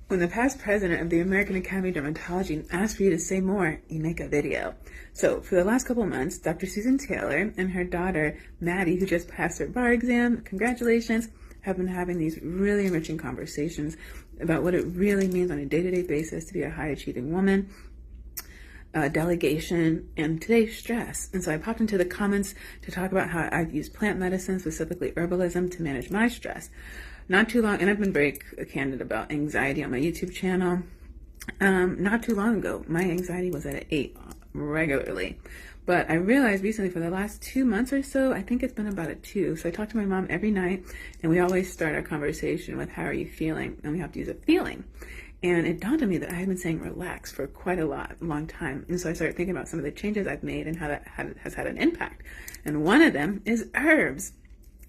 When the past president of the American Academy of Dermatology asks for you to say more, you make a video. So for the last couple of months, Dr. Susan Taylor and her daughter, Maddie, who just passed her bar exam, congratulations, have been having these really enriching conversations about what it really means on a day-to-day basis to be a high-achieving woman, delegation, and today's stress. And so I popped into the comments to talk about how I've used plant medicine, specifically herbalism, to manage my stress. Not too long, and I've been very candid about anxiety on my YouTube channel. Not too long ago, my anxiety was at an 8 regularly. But I realized recently for the last 2 months or so, I think it's been about a 2. So I talk to my mom every night, and we always start our conversation with, how are you feeling? And we have to use a feeling. And it dawned on me that I had been saying relax for quite a long time. And so I started thinking about some of the changes I've made and how that has had an impact. And one of them is herbs.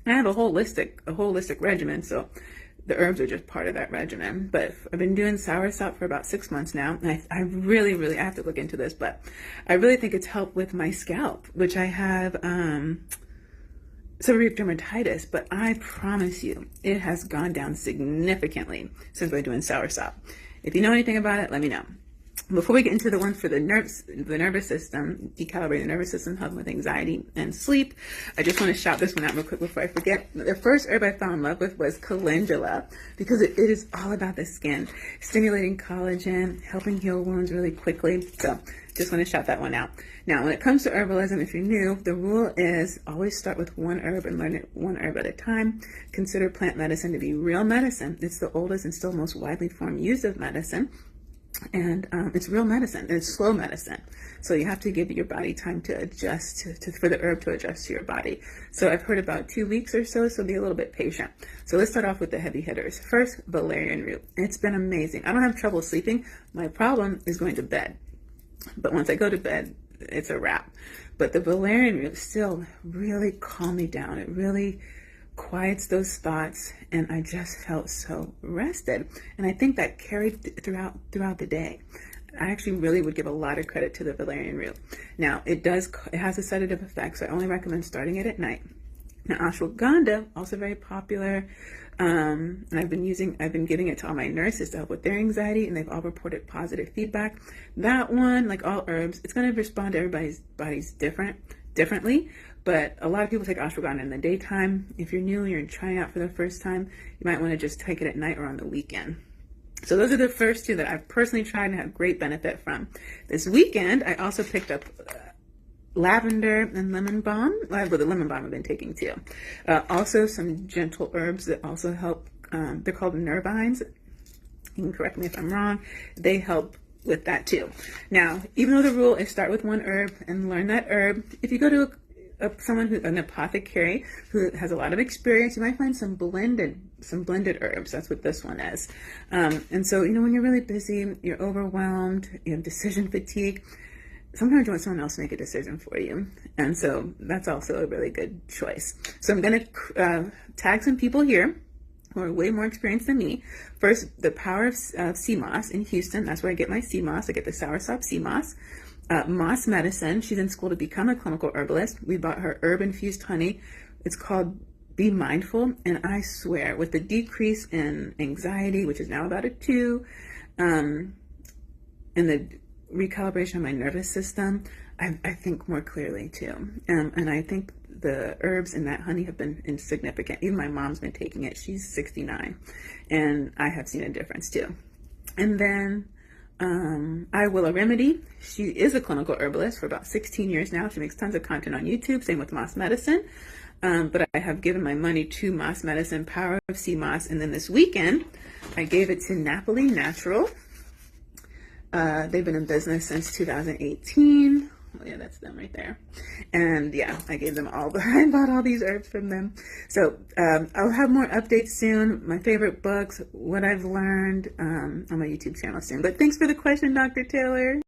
I have a holistic regimen, so the herbs are just part of that regimen. But I've been doing soursop for about 6 months now, and I really, I have to look into this, but I really think it's helped with my scalp, which I have seborrheic dermatitis, but I promise you, it has gone down significantly since we're doing soursop. If you know anything about it, let me know. Before we get into the ones for the nervous system, decalibrate the nervous system, help with anxiety and sleep, I just want to shout this one out real quick before I forget. The first herb I fell in love with was calendula, because it is all about the skin, stimulating collagen, helping heal wounds really quickly. So just want to shout that one out. Now, when it comes to herbalism, if you're new, the rule is always start with one herb and learn it one herb at a time. Consider plant medicine to be real medicine. It's the oldest and still most widely formed use of medicine. And it's real medicine, and it's slow medicine. So you have to give your body time to adjust, for the herb to adjust to your body. So I've heard about 2 weeks or so be a little bit patient. So let's start off with the heavy hitters. First, valerian root. It's been amazing. I don't have trouble sleeping. My problem is going to bed. But once I go to bed, it's a wrap. But the valerian root still really calmed me down. It really quiets those thoughts, and I just felt so rested. And I think that carried throughout the day. I actually really would give a lot of credit to the valerian root. Now, it has a sedative effect, so I only recommend starting it at night. Now, ashwagandha, also very popular, and I've been giving it to all my nurses to help with their anxiety, and they've all reported positive feedback. That one, like all herbs, it's going to respond to everybody's bodies differently. But a lot of people take ashwagandha in the daytime. If you're new and you're trying it out for the first time, you might want to just take it at night or on the weekend. So those are the first 2 that I've personally tried and have great benefit from. This weekend, I also picked up lavender and lemon balm. Well, the lemon balm I've been taking too. Also some gentle herbs that also help. They're called nervines. You can correct me if I'm wrong. They help with that too. Now, even though the rule is start with one herb and learn that herb, if you go to an apothecary who has a lot of experience, you might find some blended herbs. That's what this one is. And so, when you're really busy, you're overwhelmed, you have decision fatigue, sometimes you want someone else to make a decision for you. And so that's also a really good choice. So I'm going to tag some people here who are way more experienced than me. First, the power of sea moss in Houston. That's where I get my sea moss. I get the soursop sea moss. Moss Medicine. She's in school to become a clinical herbalist. We bought her herb-infused honey. It's called Be Mindful. And I swear, with the decrease in anxiety, which is now about a 2, and the recalibration of my nervous system, I think more clearly too. And I think the herbs in that honey have been insignificant. Even my mom's been taking it. She's 69. And I have seen a difference too. And then Willa Remedy. She is a clinical herbalist for about 16 years now. She makes tons of content on YouTube. Same with Moss Medicine. But I have given my money to Moss Medicine, Power of Sea Moss. And then this weekend, I gave it to Napoli Natural. They've been in business since 2018. Oh, yeah, that's them right there. And yeah, I gave them I bought all these herbs from them. So I'll have more updates soon. My favorite books, what I've learned on my YouTube channel soon. But thanks for the question, Dr. Taylor.